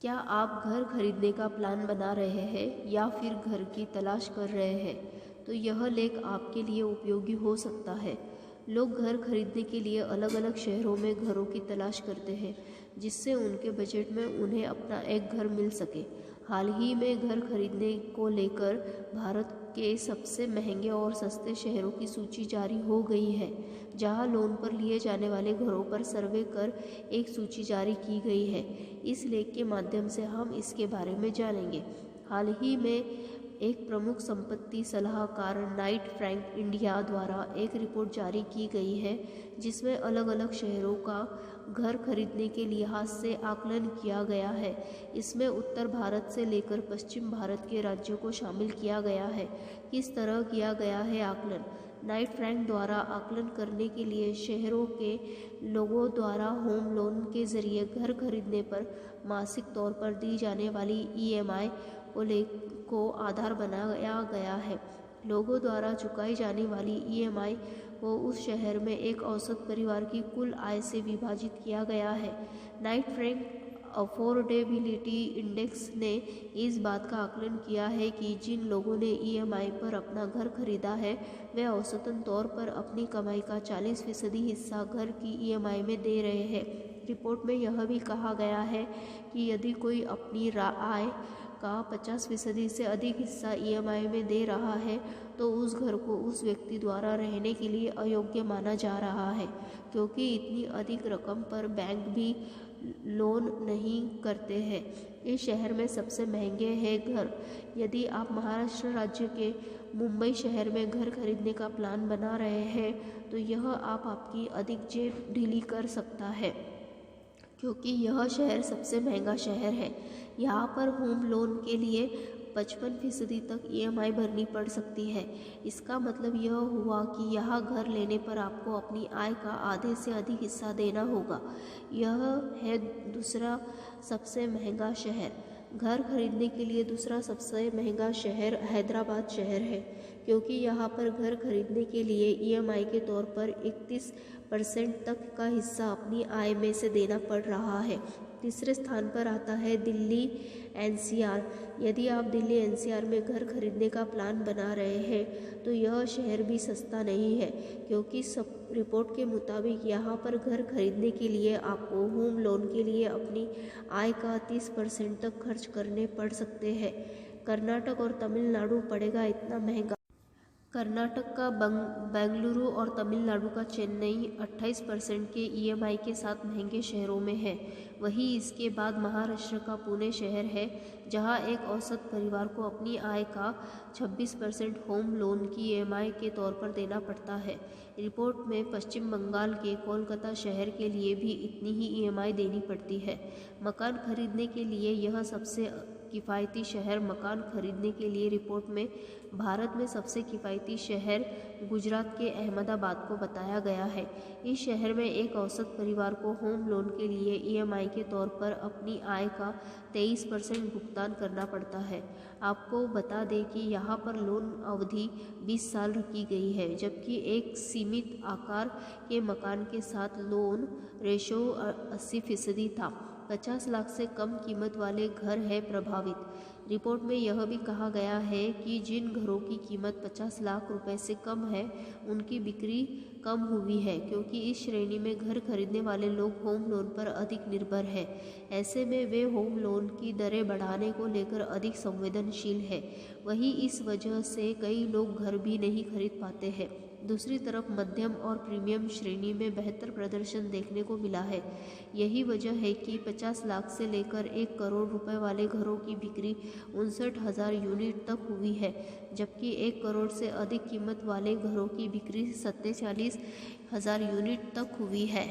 क्या आप घर खरीदने का प्लान बना रहे हैं या फिर घर की तलाश कर रहे हैं? तो यह लेख आपके लिए उपयोगी हो सकता है। लोग घर खरीदने के लिए अलग अलग शहरों में घरों की तलाश करते हैं, जिससे उनके बजट में उन्हें अपना एक घर मिल सके। हाल ही में घर खरीदने को लेकर भारत के सबसे महंगे और सस्ते शहरों की सूची जारी हो गई है, जहां लोन पर लिए जाने वाले घरों पर सर्वे कर एक सूची जारी की गई है। इस लेख के माध्यम से हम इसके बारे में जानेंगे। हाल ही में एक प्रमुख संपत्ति सलाहकार नाइट फ्रैंक इंडिया द्वारा एक रिपोर्ट जारी की गई है, जिसमें अलग अलग शहरों का घर खरीदने के लिहाज से आकलन किया गया है। इसमें उत्तर भारत से लेकर पश्चिम भारत के राज्यों को शामिल किया गया है। किस तरह किया गया है आकलन? नाइट फ्रैंक द्वारा आकलन करने के लिए शहरों के लोगों द्वारा होम लोन के जरिए घर खरीदने पर मासिक तौर पर दी जाने वाली ईएमआई को आधार बनाया गया है। लोगों द्वारा चुकाई जाने वाली ईएमआई को उस शहर में एक औसत परिवार की कुल आय से विभाजित किया गया है। नाइट फ्रैंक अफोर्डेबिलिटी इंडेक्स ने इस बात का आकलन किया है कि जिन लोगों ने ईएमआई पर अपना घर खरीदा है, वे औसतन तौर पर अपनी कमाई का 40% हिस्सा घर की ईएमआई में दे रहे हैं। रिपोर्ट में यह भी कहा गया है कि यदि कोई अपनी आय का 50% से अधिक हिस्सा ईएमआई में दे रहा है, तो उस घर को उस व्यक्ति द्वारा रहने के लिए अयोग्य माना जा रहा है, क्योंकि इतनी अधिक रकम पर बैंक भी लोन नहीं करते हैं। इस शहर में सबसे महंगे हैं घर। यदि आप महाराष्ट्र राज्य के मुंबई शहर में घर खरीदने का प्लान बना रहे हैं, तो यह आपकी अधिक जेब ढीली कर सकता है, क्योंकि यह शहर सबसे महंगा शहर है। यहाँ पर होम लोन के लिए 55% तक ईएमआई भरनी पड़ सकती है। इसका मतलब यह हुआ कि यहाँ घर लेने पर आपको अपनी आय का आधे से अधिक हिस्सा देना होगा। यह है दूसरा सबसे महंगा शहर। घर खरीदने के लिए दूसरा सबसे महंगा शहर हैदराबाद शहर है, क्योंकि यहाँ पर घर खरीदने के लिए ईएमआई के तौर पर 31% तक का हिस्सा अपनी आय में से देना पड़ रहा है। तीसरे स्थान पर आता है दिल्ली एनसीआर। यदि आप दिल्ली एनसीआर में घर खरीदने का प्लान बना रहे हैं, तो यह शहर भी सस्ता नहीं है, क्योंकि सब रिपोर्ट के मुताबिक यहाँ पर घर खरीदने के लिए आपको होम लोन के लिए अपनी आय का 30% तक खर्च करने पड़ सकते हैं। कर्नाटक और तमिलनाडु पड़ेगा इतना महंगा। कर्नाटक का बेंगलुरु और तमिलनाडु का चेन्नई 28% के ईएमआई के साथ महंगे शहरों में है। वहीं इसके बाद महाराष्ट्र का पुणे शहर है, जहां एक औसत परिवार को अपनी आय का 26% होम लोन की ईएमआई के तौर पर देना पड़ता है। रिपोर्ट में पश्चिम बंगाल के कोलकाता शहर के लिए भी इतनी ही ईएमआई देनी पड़ती है। मकान खरीदने के लिए यह सबसे किफ़ायती शहर। मकान खरीदने के लिए रिपोर्ट में भारत में सबसे किफ़ायती शहर गुजरात के अहमदाबाद को बताया गया है। इस शहर में एक औसत परिवार को होम लोन के लिए ईएमआई के तौर पर अपनी आय का 23% भुगतान करना पड़ता है। आपको बता दें कि यहाँ पर लोन अवधि 20 साल रखी गई है, जबकि एक सीमित आकार के मकान के साथ लोन रेशो 80% था। 50 लाख से कम कीमत वाले घर है प्रभावित। रिपोर्ट में यह भी कहा गया है कि जिन घरों की कीमत 50 लाख रुपए से कम है, उनकी बिक्री कम हुई है, क्योंकि इस श्रेणी में घर खरीदने वाले लोग होम लोन पर अधिक निर्भर हैं। ऐसे में वे होम लोन की दरें बढ़ाने को लेकर अधिक संवेदनशील है। वहीं इस वजह से कई लोग घर भी नहीं खरीद पाते हैं। दूसरी तरफ मध्यम और प्रीमियम श्रेणी में बेहतर प्रदर्शन देखने को मिला है। यही वजह है कि 50 लाख से लेकर 1 करोड़ रुपए वाले घरों की बिक्री 59,000 यूनिट तक हुई है, जबकि 1 करोड़ से अधिक कीमत वाले घरों की बिक्री 47,000 यूनिट तक हुई है।